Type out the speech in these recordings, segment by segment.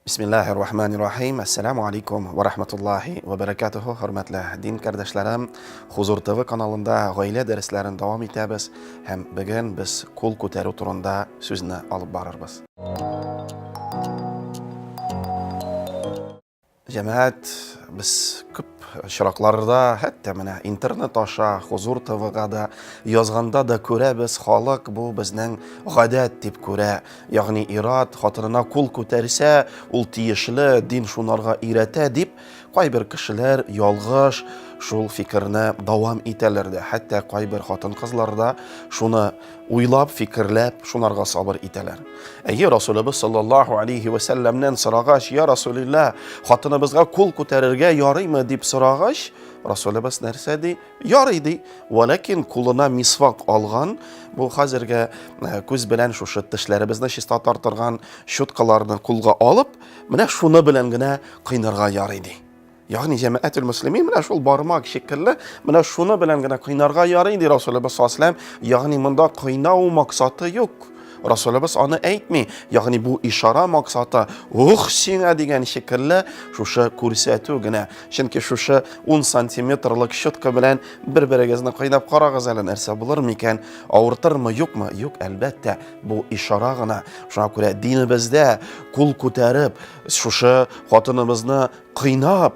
Bismillahirrahmanirrahim. Assalamu alaikum wa rahmatullahi wa barakatuhu. Hürmetli din kardeşlerim, Huzur TV kanalında gaile derslerini devam etimiz. Hem bugün biz kul ko'tarib turunda so'zni alıp barırız. Cemaat, biz ko'p shiroqlarda, hatta mana internet aşa Huzur TV'ga da yozganda da ko'ramiz, xalq bu bizning odat deb ko'ra, ya'ni irod xotinina qo'l ko'tarsa, ul tiyishli din shunarga irata deb qo'y bir kishilar yolg'iz shul fikrni davom etalardi. Hatta qo'y bir xotin qizlarda shuni o'ylab, fikrlab, shunarga sabr etalar. Ey Rasululloh sallallohu alayhi va sallamdan so'rag'ash, ya Rasululloh, xotinimizga qo'l ko'tarishga yoraymi deb so'rag'ash, Rasululloh narsa de yoraydi, lekin qo'lina misvaq olgan, bu hozirga ko'z bilan shu tishlarimizni shista tortirgan shutqalarni qo'lga olib, mana shuni bilangina qiynarga yoraydi. Ya'ni jamaatul muslimin mana shul barmoq shekilli mana shuni bilangina qiynarga yoraydi Rasululloh sallallohu alayhi vasallam. Ya'ni bunda qiynov maqsadi yo'q. Rasululloh onu aytmay, ya'ni bu ishora maqsadi senga degan shekilli shusha ko'rsatuvgina. Chunki shusha 10 santimetrlik shutqa bilan bir-biringizni qiynab qarag'izlar narsa bo'larmikan, og'irtirmi yo'qmi? Yo'q, albatta bu ishoragina. Shunga ko'ra dinimizda qo'l ko'tarib shusha xotinimizni qiynab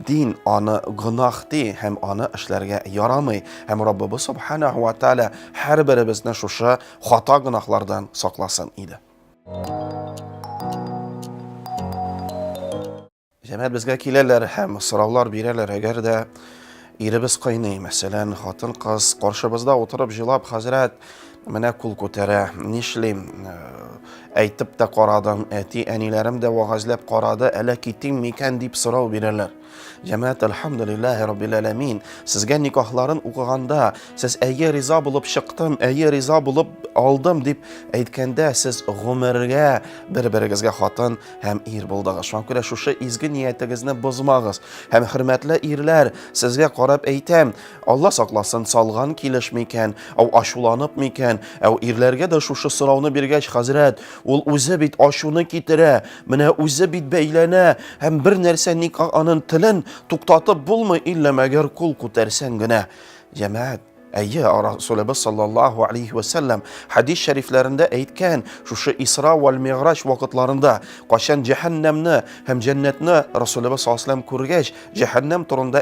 din onu gunohdi, ham onu ishlarga yaramay, ham Rabbimiz subhanahu va taala har birimizni shusha xato gunohlardan saqlasin edi. Jamoat bizga kelarlar, ham so'rovlar berarlar, agarda erimiz qiynay, masalan, xotin qiz qarshimizda o'tirib jilab, hazrat mana qo'l ko'tara, nishlim aytib da qaradim, anilarim da va'zlab qaradi, ala ketingmikan deb so'rov berarlar. Cemaat, elhamdülillahi rabbil alamin, sizga nikohlarin o'qiganda siz ayga rizo bo'lib chiqdim, ayga rizo bo'lib oldim deb aytganda siz umrga bir-biringizga xotin ham er bo'ldingiz. Shunga ko'ra shusha izgi niyatingizni buzmag'iz. Ham hurmatli erlar, sizga qarab aytam, Alloh saqlasin, salg'an kelishmikan, au ashulanibmikan, au erlarga da shusha so'rovni bergach, hazrat, ul o'zi bit ashuni ketira, mana o'zi bit baylana, ham bir narsa nikohning tilin to'xtatib bo'lmay illa magar qo'l ko'tarsangina. Jamoat, ayya Rasululloh sallallohu alayhi va sallam hadis shariflarida aytgan, shu Isro va Mi'raj vaqtlarida qachon jahannamni ham jannatni Rasululloh sallallohu alayhi vasallam ko'rgach, jahannam turida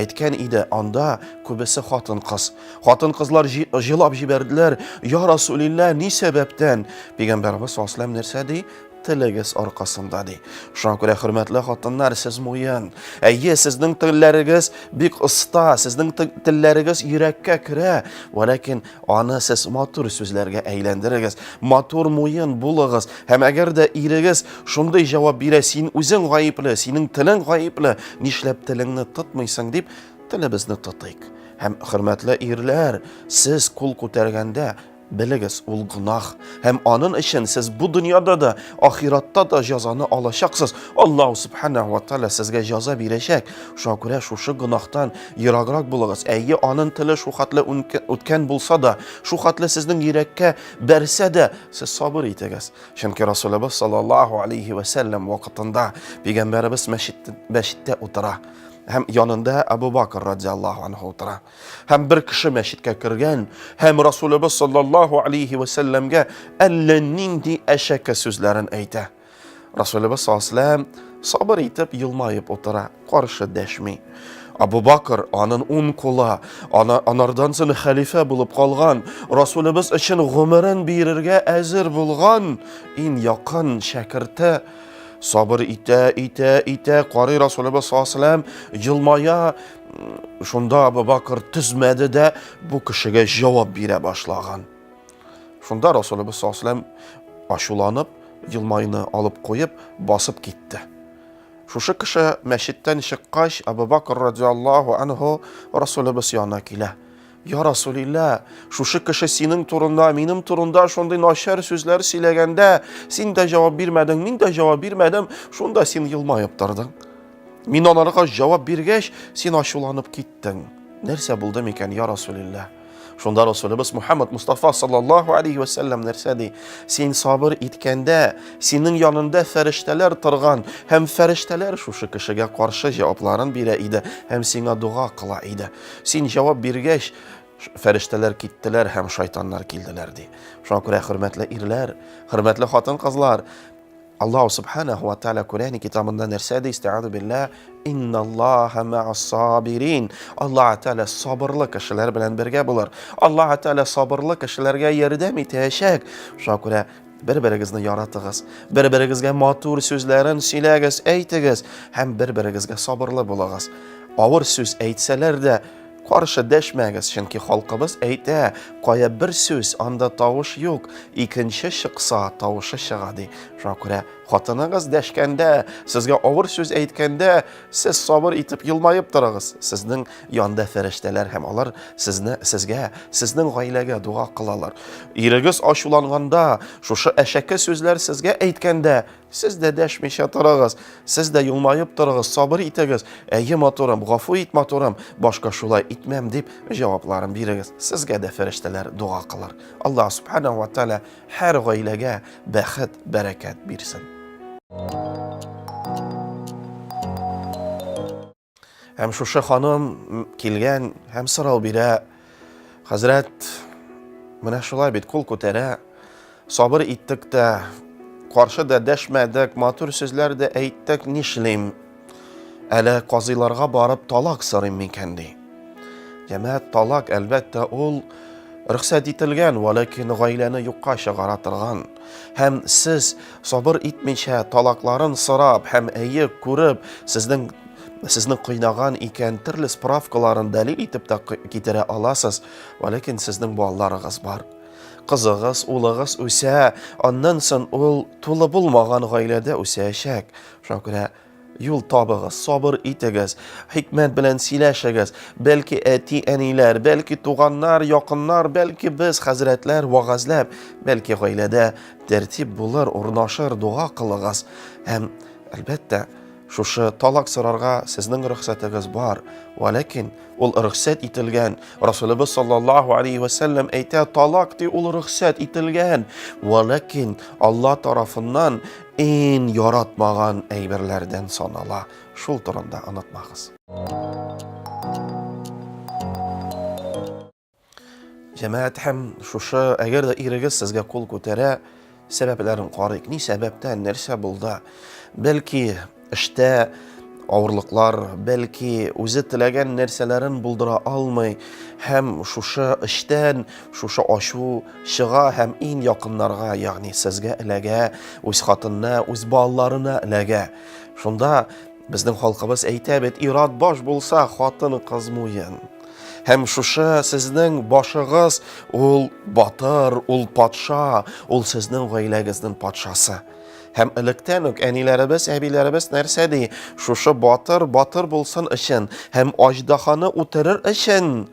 aytgan edi, onda ko'bisi xotin-qizlar jilab jiberdilar, ya Rasululloh, ni sababdan? Payg'ambarimiz sallallohu alayhi vasallam narsa dey, tiligiz orqasında dey. Shunga ko'ra hurmatli xotinlar, siz mo'yin. Ayye, sizning tillaringiz bek usta, sizning tillaringiz yurakka kira, lekin ona siz motor so'zlarga aylantirasiz. Motor mo'yin bo'lasiz. Ham agarda erigiz shunday javob bersa, sen o'zing g'oyibli, sening tiling g'oyibli, nishlab tilingni tutmaysan deb tilimizni tutaylik. Ham hurmatli erlar, siz qo'l ko'targanda biligiz, ul gunoh. Hem onun için siz bu dünyada da, ahiratda da cezanı alacaqsınız. Allah subhanahu wa ta'ala sizge ceza berəcək. Şuna görə şu günahdan yıraqraq bulağız. Əgər onun tili şu xatla ötken bulsa da, şu xatla sizin yürekə bərsə də, siz sabır etəgəz. Çünki Rasulullah sallallahu aleyhi ve sellem vaxtında Peyğəmbərimiz məşiddə otura. Hem yanında Abu Bakr radiyallahu anh otura. Hem bir kişi meşidke kirgen, hem Rasulullah sallallahu aleyhi ve sellemge ellenindi eşeke sözlerin eyte. Rasulullah sallallahu aleyhi ve sellem sabır etip yılmayıp otura, karşı deşmi. Abu Bakr onun 10 kula, anardan sonra halife bulup kalgan, Rasulullah için ömrün birirge ezir bulgan, en yakın şakirte, sabır ite, qari Rasulullah sallallahu aleyhi ve sellem yılmaya, şunda Abu Bakr tüzmedi de bu kişiye cevap bire başlagan. Şunda Rasulullah sallallahu aleyhi ve sellem aşulanıp, yılmayını alıp koyup basıp gitti. Şu kişi meşitten çıkkaş Abu Bakr radiyallahu anhu Rasulullah yanına kile. Ya Rasulillah, şuşu kişi senin turunda, benim turunda şunday naşar sözler söyləyəndə, sen de cevap vermedin, men de cevap vermedim, şunda sen yılmayıp durdun. Men onlara cevap vergeç, sen aşulanıp gittin. Nerse buldu miken ya Rasulillah? Şunda Resulümüz Muhammed Mustafa sallallahu aleyhi ve sellem nerse sen sabır etkende, senin yanında ferişteler tırgan, hem ferişteler şu kişiye karşı cevapların bile idi, hem sana dua kıla idi. Sen cevap vergeç, ferişteler gittiler, hem şeytanlar geldilerdi. Şuna göre hürmetli irler, hürmetli hatın kızlar, Allah subhanahu ve teala Kur'an-ı kitabında nersede isti'adu billah İnnallâhe ma'as sabirin. Allah Teala sabırlı kişiler bilen birge bulur. Allah Teala sabırlı kişilerge yerdem etişek. Şuna göre bir-biringizni yaratıgız. Bir-biringizge matur sözlerin söylegiz, eytigiz. Hem bir-biringizge sabırlı bulagız. Ağır söz eytseler de karşı deşmegiz. Çünkü halkımız eyte, kaya bir söz anda tavuş yok. İkinci şıksa tavuşu şıgadı. Şuna göre xatınınız deşkende, sizge ağır söz eytkende, siz sabır etip yılmayıp durağız. Sizden yanda ferişteler hem alır, sizge, sizden gailege dua kılalar. İrigiz aşulanganda, şuşu eşeke sözler sizge eytkende, siz de deşmişe durağız. Siz de yılmayıp durağız, sabır etigiz. Eyyim aturam, gafu etmaturam, başka şulay etmem deyip cevaplarını birigiz. Sizge de ferişteler dua kılar. Allah subhanahu ve teala her gailege bəxit, bereket birsin. Hem şuşa hanım kelgen, hem sıral bire, Hazret, mine şulay bit kul kutere, sabır ettik de, karşı da deşmedik, matur sözler de eyttik nişlim, ele qazılarga barıp talak sarayım min kendi. Cemaat talak elbette ol, ruhsat etilgan, velakin gaileni yokka şıgaratırgan. Hem siz sabır etmişe talakların sırab, hem eyi kurib, sizni qiynagan iken türlü spravkaların dalil etip de getire alasız. Velakin sizning bolalarınız var. Kızığız, ulığız öse, ondan son ol tulu bulmagan gailede öseyecek. Şuna göre yol tabığız, sabır etigiz, hikmet bilen sileşigiz. Belki eti eniler, belki tuğanlar, yakınlar, belki biz hazretler vağazlab, belki gailede tertip bulur, urnaşır, dua kılığız. Hem elbette şuşu talak sırarga sizning ruhsatigiz var. Velakin ol ruhsat etilgan. Resulümüz sallallahu aleyhi ve sellem eyte talak di ol ruhsat etilgan. Velakin Allah tarafından en yaratmagan eyberlerden sanala. Şul turunda unutmağız. Cemaat hem şuşu eğer de irigiz sizge kul kotere sebeplerin qarık. Ni sebepten nerse buldu? Belki işte ağırlıklar, belki özü tilegen nerselerin buldura almay, hem şuşu işten, şuşu aşu, şığa hem en yakınlarga, yani sizge ilege, öz xatınna, öz ballarına ilege. Şunda bizden halkımız eytabet, irad baş bulsa xatını qazmuyen. Hem şuşu sizden başığız, ol batır, ol patşa, ol sizden gailegizden patşası. Hem ilikten ök enilerimiz, ebilerimiz nersedi? Şuşu batır bulsun işin. Hem ajdahanı uturur işin.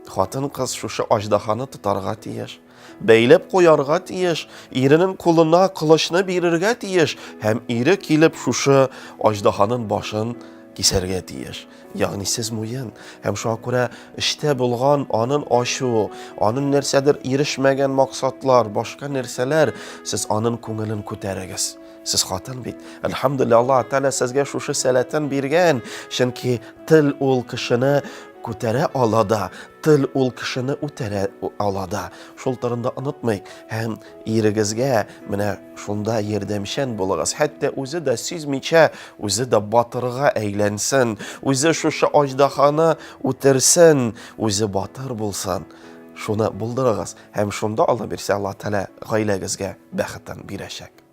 Xatın kız şuşu ajdahanı tutarga tiyiş. Beylep koyarga tiyiş. İrinin kuluna kılıçını birirge tiyiş. Hem iri kilip şuşu ajdahanın başın keserge tiyiş. Yani siz muyen. Hem şuna göre işte bulgan anın aşı, anın nersedir erişmegen maksatlar, başka nerseler, siz anın көңілін көтерегіз. Siz xatın bit. Elhamdülillah Allah Teala sizge şuşu selaten birgen. Çünkü til ol kişini көтере alada, til ol kişini ötere alada. Şol tarında unutmayın. Hem irigizge mine şunda yerdemşen bulağız. Hatta özü de sizmiçe, özü de batırga eylensin. Özü şuşu ajdahanı ötersin. Özü batır bulsan. Şuna buldurağız. Hem şunda Allah birse Allah Teala gailegizge bəxittan bireşek.